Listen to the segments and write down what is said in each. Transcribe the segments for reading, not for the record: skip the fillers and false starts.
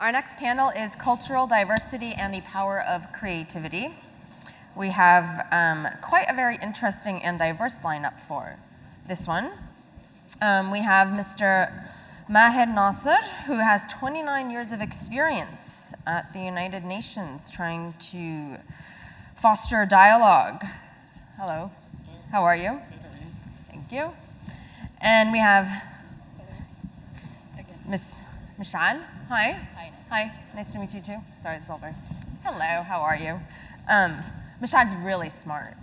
Our next panel is Cultural Diversity and the Power of Creativity. We have quite a very interesting and diverse lineup for this one. We have Mr. Maher Nasser, who has 29 years of experience at the United Nations trying to foster dialogue. Hello, how are you? Thank you. And we have Miss Mishaal. Hi. Hi. Nice to meet you too. Sorry, it's all very. Hello. How are you? Mishaal's really smart.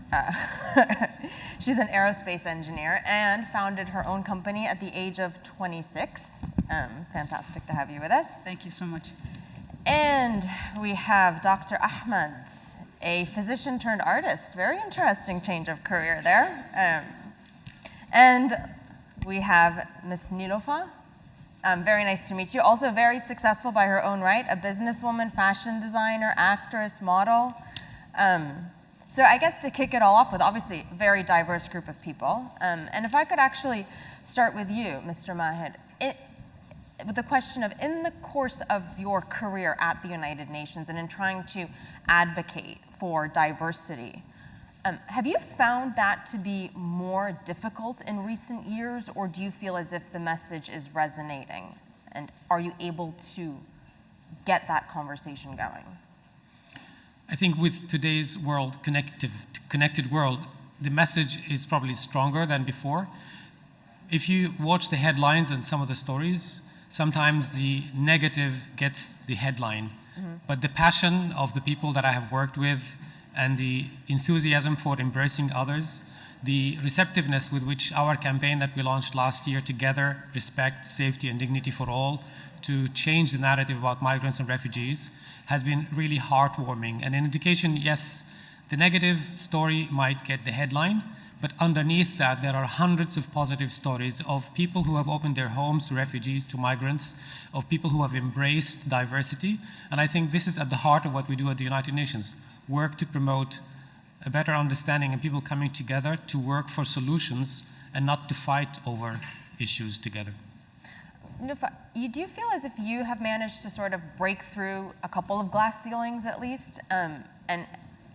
She's an aerospace engineer and founded her own company at the age of 26. Fantastic to have you with us. Thank you so much. And we have Dr. Ahmed, a physician turned artist. Very interesting change of career there. And we have Miss Neelofa. Very nice to meet you. Also very successful by her own right, a businesswoman, fashion designer, actress, model. So I guess to kick it all off with, obviously, a very diverse group of people. And if I could actually start with you, Mr. Maher, with the question of, in the course of your career at the United Nations and in trying to advocate for diversity, have you found that to be more difficult in recent years, or do you feel as if the message is resonating? And are you able to get that conversation going? I think with today's world, connected world, the message is probably stronger than before. If you watch the headlines and some of the stories, sometimes the negative gets the headline. But the passion of the people that I have worked with and the enthusiasm for embracing others, the receptiveness with which our campaign that we launched last year together, Respect, Safety, and Dignity for All, to change the narrative about migrants and refugees, has been really heartwarming. And an indication, yes, the negative story might get the headline, but underneath that, there are hundreds of positive stories of people who have opened their homes to refugees, to migrants, of people who have embraced diversity. And I think this is at the heart of what we do at the United Nations, work to promote a better understanding and people coming together to work for solutions and not to fight over issues together. Do you feel as if you have managed to sort of break through a couple of glass ceilings at least, and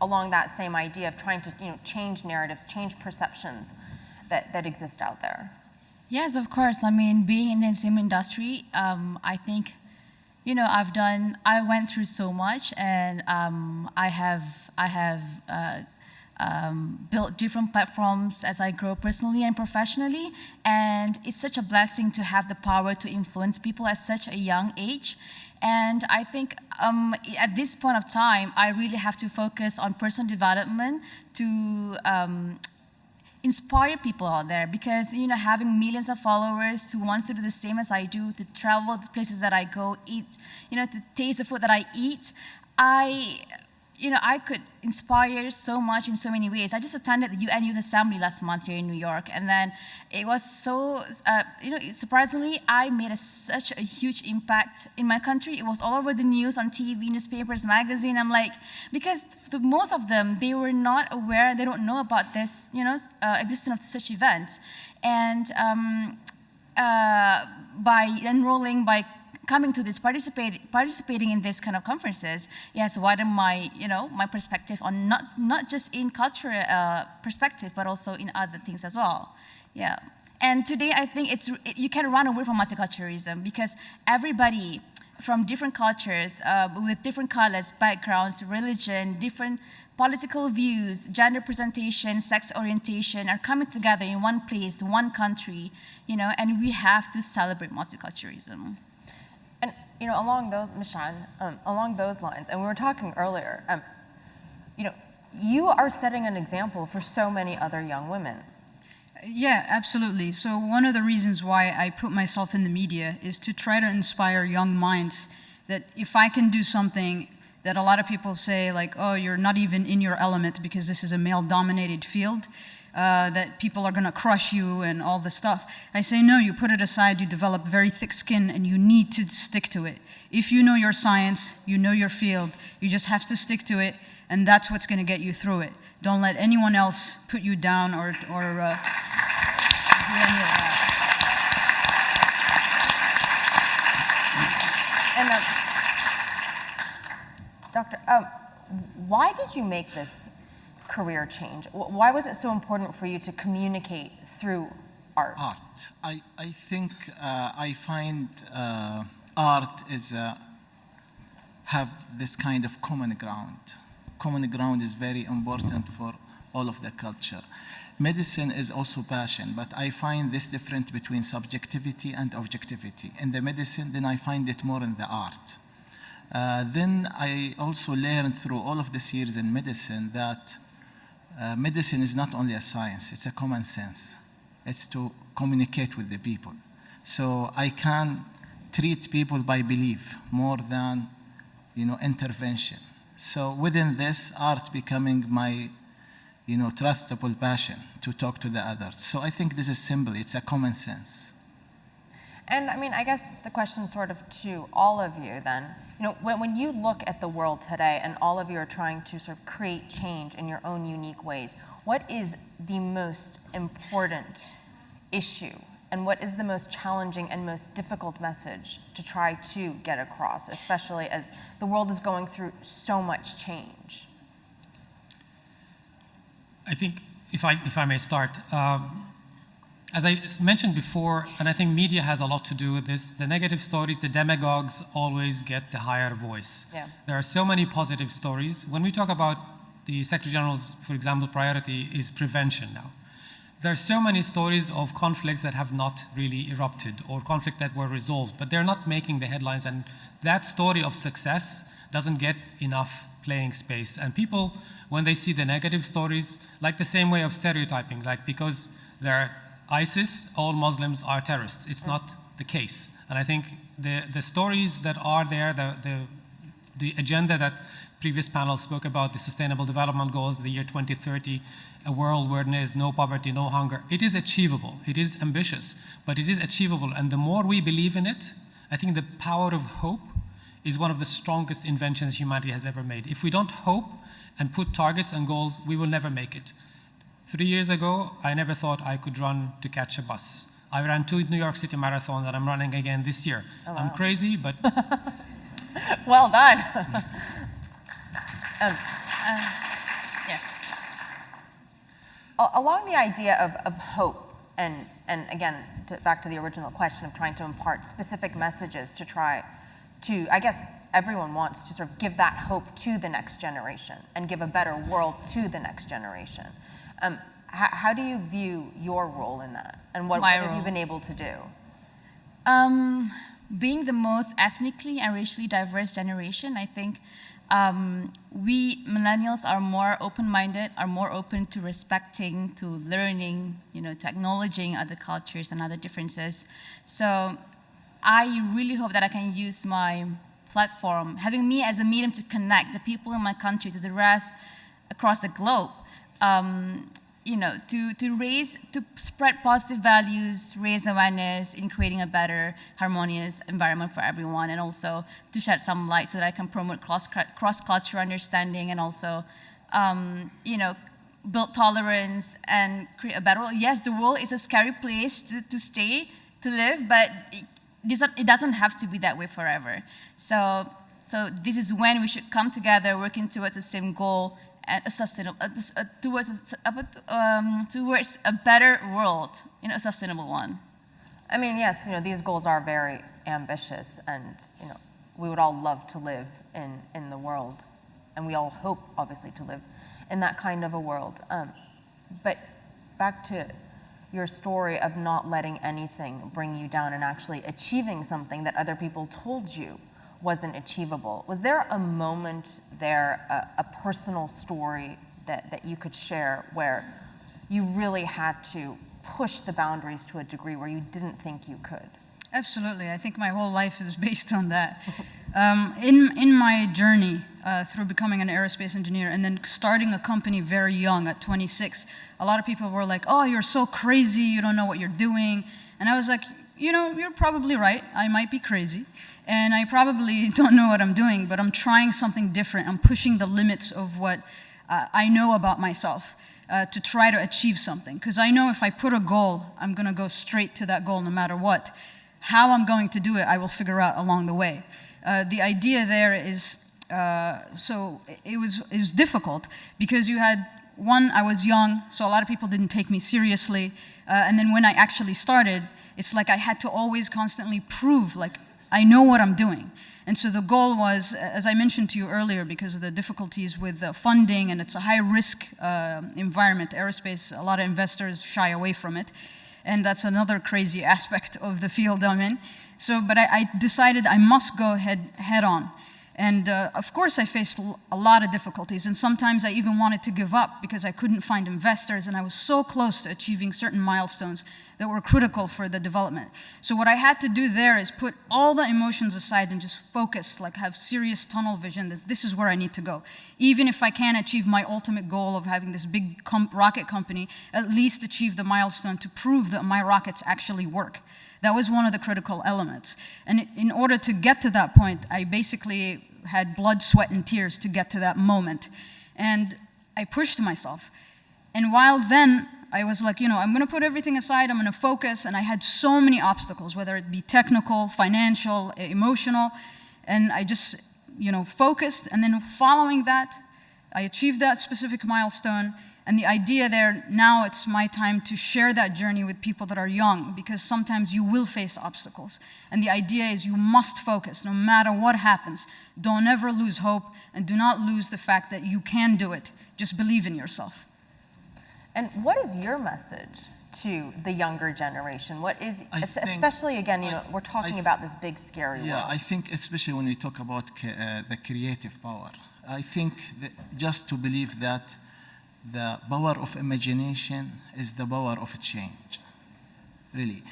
along that same idea of trying to change narratives, change perceptions that exist out there? Yes, of course. I mean, being in the same industry, I think, I went through so much, and I have built different platforms as I grow personally and professionally, and it's such a blessing to have the power to influence people at such a young age. And I think at this point of time, I really have to focus on personal development to inspire people out there, because having millions of followers who wants to do the same as I do, to travel to places that I go, eat, to taste the food that I eat, I could inspire so much in so many ways. I just attended the UN Youth Assembly last month here in New York, and then it was so, surprisingly, I made such a huge impact in my country. It was all over the news, on TV, newspapers, magazine. I'm like, because most of them, they were not aware, they don't know about this, existence of such events. And by enrolling, by coming to this, participating in this kind of conferences, yes, widened my, my perspective on not just in cultural perspective, but also in other things as well. Yeah, and today I think you can run away from multiculturalism, because everybody from different cultures, with different colors, backgrounds, religion, different political views, gender presentation, sex orientation are coming together in one place, one country, and we have to celebrate multiculturalism. And along those, Mishaal, along those lines, and we were talking earlier, you are setting an example for so many other young women. Yeah, absolutely. So one of the reasons why I put myself in the media is to try to inspire young minds that if I can do something that a lot of people say, like, oh, you're not even in your element because this is a male-dominated field, that people are going to crush you and all this stuff. I say, no, you put it aside, you develop very thick skin, and you need to stick to it. If you know your science, you know your field, you just have to stick to it, and that's what's going to get you through it. Don't let anyone else put you down or do any of that. Doctor, why did you make this career change? Why was it so important for you to communicate through art? I think I find art is have this kind of common ground. Common ground is very important for all of the culture. Medicine is also passion, but I find this different between subjectivity and objectivity. In the medicine, then I find it more in the art. Then I also learned through all of these years in medicine that medicine is not only a science, it's a common sense. It's to communicate with the people. So I can treat people by belief more than, intervention. So within this, art becoming my, trustable passion to talk to the others. So I think this is simple, it's a common sense. And I mean, I guess the question sort of to all of you then, when you look at the world today and all of you are trying to sort of create change in your own unique ways, what is the most important issue and what is the most challenging and most difficult message to try to get across, especially as the world is going through so much change? I think, if I may start, as I mentioned before, and I think media has a lot to do with this, the negative stories, the demagogues always get the higher voice. Yeah. There are so many positive stories. When we talk about the Secretary General's, for example, priority is prevention now. There are so many stories of conflicts that have not really erupted or conflict that were resolved, but they're not making the headlines, and that story of success doesn't get enough playing space. And people, when they see the negative stories, like the same way of stereotyping, like because they're ISIS, all Muslims are terrorists. It's not the case. And I think the stories that are there, the agenda that previous panels spoke about, the Sustainable Development Goals, the year 2030, a world where there is no poverty, no hunger, it is achievable. It is ambitious, but it is achievable. And the more we believe in it, I think the power of hope is one of the strongest inventions humanity has ever made. If we don't hope and put targets and goals, we will never make it. 3 years ago, I never thought I could run to catch a bus. I ran 2 New York City marathons and I'm running again this year. Oh, wow. I'm crazy, but... Well done. Yes. Along the idea of hope, and again, back to the original question of trying to impart specific messages to try to, I guess everyone wants to sort of give that hope to the next generation and give a better world to the next generation. How do you view your role in that? And what have you been able to do? Being the most ethnically and racially diverse generation, I think we millennials are more open-minded, are more open to respecting, to learning, to acknowledging other cultures and other differences. So I really hope that I can use my platform, having me as a medium to connect the people in my country to the rest across the globe, to spread positive values, raise awareness in creating a better, harmonious environment for everyone, and also to shed some light so that I can promote cross-cultural understanding and also, build tolerance and create a better world. Yes, the world is a scary place to stay, to live, but it doesn't have to be that way forever. So this is when we should come together, working towards the same goal, and towards a better world, a sustainable one. I mean, yes, these goals are very ambitious, and we would all love to live in the world, and we all hope, obviously, to live in that kind of a world. But back to your story of not letting anything bring you down and actually achieving something that other people told you wasn't achievable. Was there a moment there, a personal story that you could share where you really had to push the boundaries to a degree where you didn't think you could? Absolutely. I think my whole life is based on that. In my journey through becoming an aerospace engineer and then starting a company very young at 26, a lot of people were like, oh, you're so crazy, you don't know what you're doing. And I was like, you're probably right. I might be crazy. And I probably don't know what I'm doing, but I'm trying something different. I'm pushing the limits of what I know about myself to try to achieve something. Because I know if I put a goal, I'm going to go straight to that goal no matter what. How I'm going to do it, I will figure out along the way. The idea there is so it was difficult because you had, one, I was young, so a lot of people didn't take me seriously. And then when I actually started, it's like I had to always constantly prove, like, I know what I'm doing. And so the goal was, as I mentioned to you earlier, because of the difficulties with funding, and it's a high-risk environment, aerospace, a lot of investors shy away from it. And that's another crazy aspect of the field I'm in. So, but I decided I must go head on. And of course, I faced a lot of difficulties, and sometimes I even wanted to give up because I couldn't find investors, and I was so close to achieving certain milestones that were critical for the development. So what I had to do there is put all the emotions aside and just focus, like have serious tunnel vision that this is where I need to go. Even if I can't achieve my ultimate goal of having this big rocket company, at least achieve the milestone to prove that my rockets actually work. That was one of the critical elements. And in order to get to that point, I basically had blood, sweat, and tears to get to that moment. And I pushed myself. And while then, I was like, I'm gonna put everything aside, I'm gonna focus, and I had so many obstacles, whether it be technical, financial, emotional, and I just, focused, and then following that, I achieved that specific milestone. And the idea there, now it's my time to share that journey with people that are young, because sometimes you will face obstacles. And the idea is you must focus, no matter what happens. Don't ever lose hope, and do not lose the fact that you can do it. Just believe in yourself. And what is your message to the younger generation? What is, especially again, we're talking about this big, scary world. Yeah, I think especially when we talk about the creative power, I think that just to believe that the power of imagination is the power of change, really.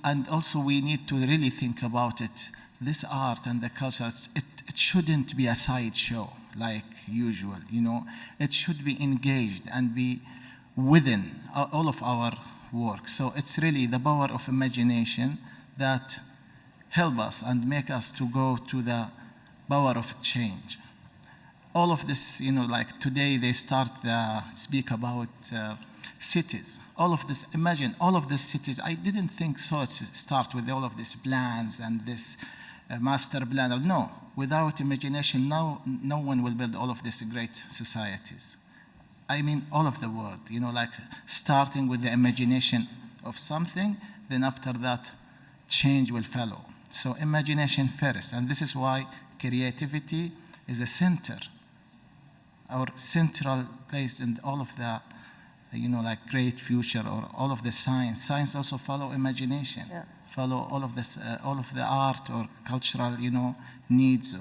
And also we need to really think about it. This art and the culture, it shouldn't be a sideshow like usual, It should be engaged and be within all of our work. So it's really the power of imagination that help us and make us to go to the power of change. All of this, like today they speak about cities. All of this, imagine all of these cities. I didn't think so. It start with all of these plans and this master plan. No, without imagination, no one will build all of these great societies. I mean, all of the world, like starting with the imagination of something, then after that, change will follow. So imagination first, and this is why creativity is a center, our central place in all of the, like great future or all of the science. Science also follow imagination, follow all of this, all of the art or cultural, needs.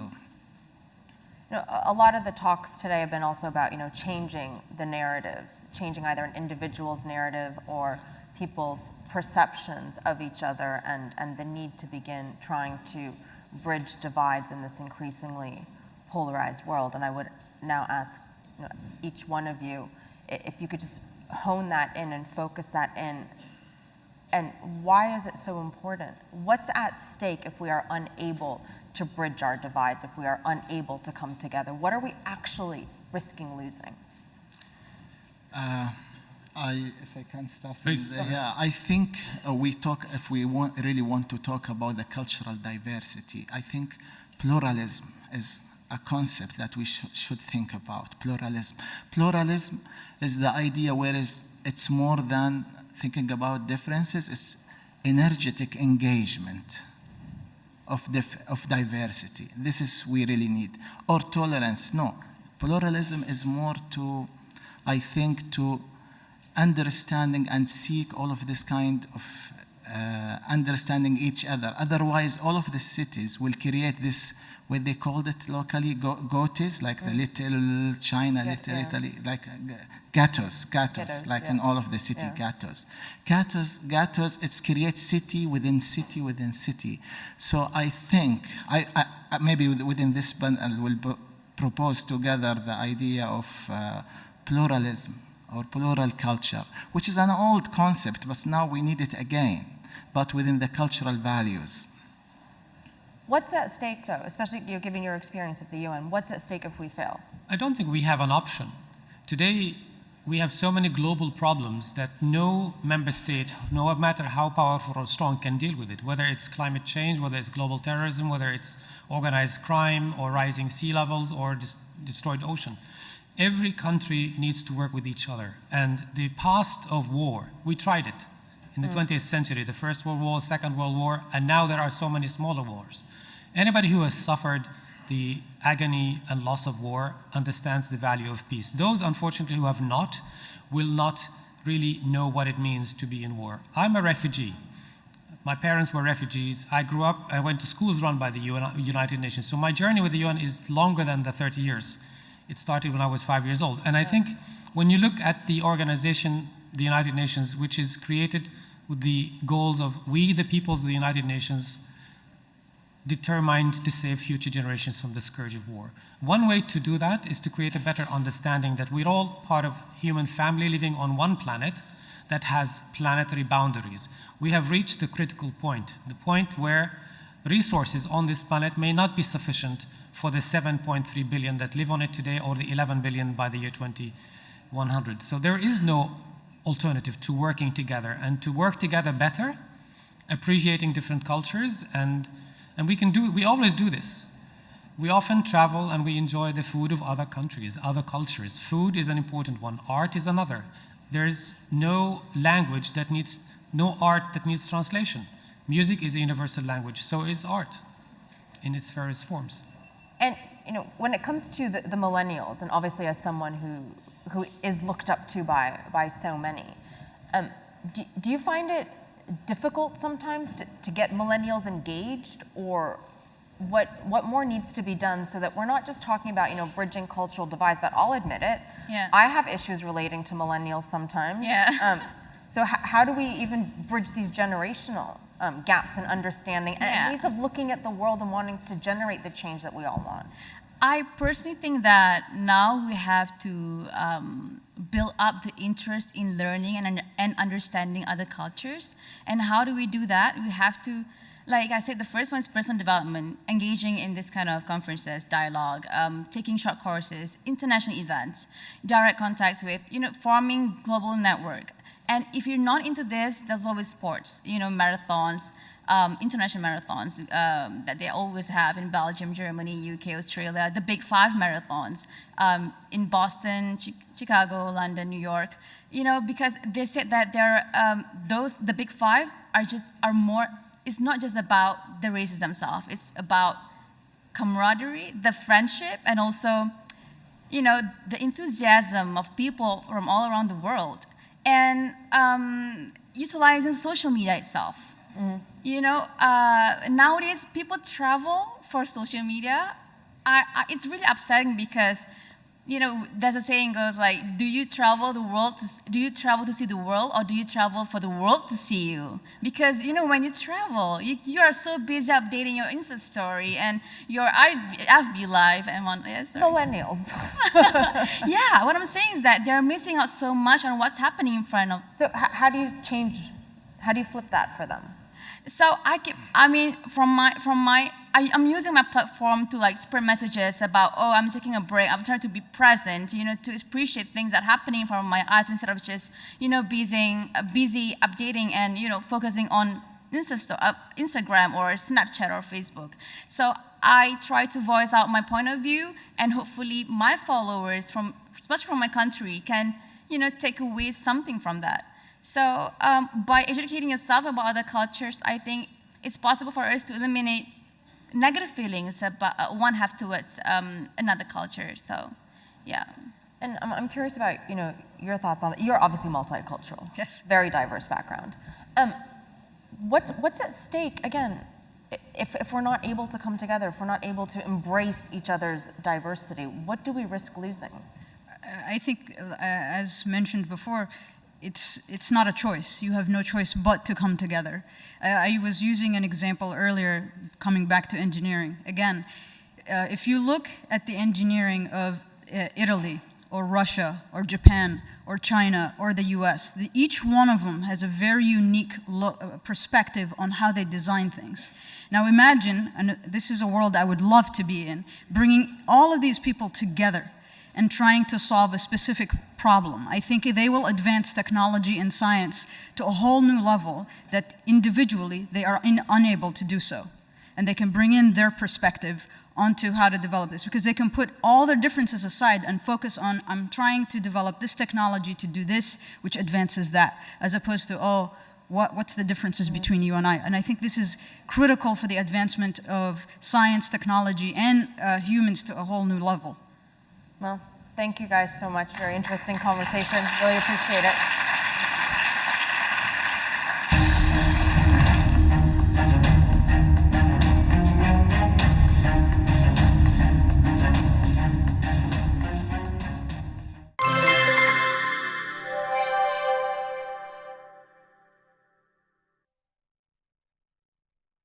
A lot of the talks today have been also about, changing the narratives, changing either an individual's narrative or people's perceptions of each other, and the need to begin trying to bridge divides in this increasingly polarized world. And I would now ask each one of you if you could just hone that in and focus that in. And why is it so important? What's at stake if we are unable to bridge our divides, if we are unable to come together? What are we actually risking losing? If I can start. Please. Yeah, I think if we really want to talk about the cultural diversity, I think pluralism is a concept that we should think about. Pluralism. Pluralism is the idea whereas it's more than thinking about differences, it's energetic engagement of diversity. This is we really need. Or tolerance, no. Pluralism is more to, I think, to understanding and seek all of this kind of understanding each other. Otherwise, all of the cities will create this, what they called it locally, gotes, like the little China, little Italy, like ghettos, like in all of the city ghettos. Ghettos, it's create city within city within city. So I think, I maybe within this panel we'll propose together the idea of pluralism or plural culture, which is an old concept, but now we need it again, but within the cultural values. What's at stake, though, especially given your experience at the UN? What's at stake if we fail? I don't think we have an option. Today, we have so many global problems that no member state, no matter how powerful or strong, can deal with it, whether it's climate change, whether it's global terrorism, whether it's organized crime or rising sea levels or destroyed ocean. Every country needs to work with each other. And the past of war, we tried it in the 20th century, the First World War, Second World War, and now there are so many smaller wars. Anybody who has suffered the agony and loss of war understands the value of peace. Those, unfortunately, who have not, will not really know what it means to be in war. I'm a refugee. My parents were refugees. I grew up, I went to schools run by the United Nations. So my journey with the UN is longer than the 30 years. It started when I was 5 years old. And I think when you look at the organization, the United Nations, which is created with the goals of we, the peoples of the United Nations, determined to save future generations from the scourge of war. One way to do that is to create a better understanding that we're all part of human family living on one planet that has planetary boundaries. We have reached the critical point, the point where resources on this planet may not be sufficient for the 7.3 billion that live on it today or the 11 billion by the year 2100. So there is no alternative to working together, and to work together better, appreciating different cultures, and we always do this. We often travel and we enjoy the food of other countries, other cultures. Food is an important one. Art is another. There's no language that needs, no art that needs translation. Music is a universal language, so is art in its various forms. And when it comes to the millennials, and obviously as someone who is looked up to by so many, do you find it difficult sometimes to get millennials engaged, or what more needs to be done so that we're not just talking about bridging cultural divides? But I'll admit it, I have issues relating to millennials sometimes. So how do we even bridge these generational gaps in understanding and ways of looking at the world and wanting to generate the change that we all want? I personally think that now we have to build up the interest in learning and understanding other cultures. And how do we do that? We have to, like I said, the first one is personal development, engaging in this kind of conferences, dialogue, taking short courses, international events, direct contacts with, forming global network. And if you're not into this, there's always sports, marathons, international marathons that they always have in Belgium, Germany, UK, Australia, the big 5 marathons in Boston, Chicago, London, New York, because they said that the big 5 are more, it's not just about the races themselves, it's about camaraderie, the friendship, and also, the enthusiasm of people from all around the world, and utilizing social media itself. Nowadays people travel for social media. It's really upsetting because, there's a saying goes like, do you travel to see the world, or do you travel for the world to see you? Because, when you travel, you are so busy updating your Insta story and your FB live and Millennials. Yeah, what I'm saying is that they're missing out so much on what's happening in front of. So how do you flip that for them? So I'm using my platform to spread messages about, I'm taking a break, I'm trying to be present, to appreciate things that are happening in front of my eyes instead of just, busy updating and, focusing on Instagram or Snapchat or Facebook. So I try to voice out my point of view, and hopefully my followers, especially from my country, can, take away something from that. So by educating yourself about other cultures, I think it's possible for us to eliminate negative feelings about one have towards another culture. So, yeah. And I'm curious about your thoughts on it. You're obviously multicultural. Yes. Very diverse background. What's at stake again? If we're not able to come together, if we're not able to embrace each other's diversity, what do we risk losing? I think, as mentioned before, it's not a choice. You have no choice but to come together. I was using an example earlier, coming back to engineering. Again, if you look at the engineering of Italy, or Russia, or Japan, or China, or the US, each one of them has a very unique perspective on how they design things. Now imagine, and this is a world I would love to be in, bringing all of these people together and trying to solve a specific problem. I think they will advance technology and science to a whole new level that individually they are unable to do so. And they can bring in their perspective onto how to develop this, because they can put all their differences aside and focus on, I'm trying to develop this technology to do this, which advances that, as opposed to, oh, what's the differences between you and I? And I think this is critical for the advancement of science, technology, and humans to a whole new level. Well, thank you guys so much. Very interesting conversation. Really appreciate it.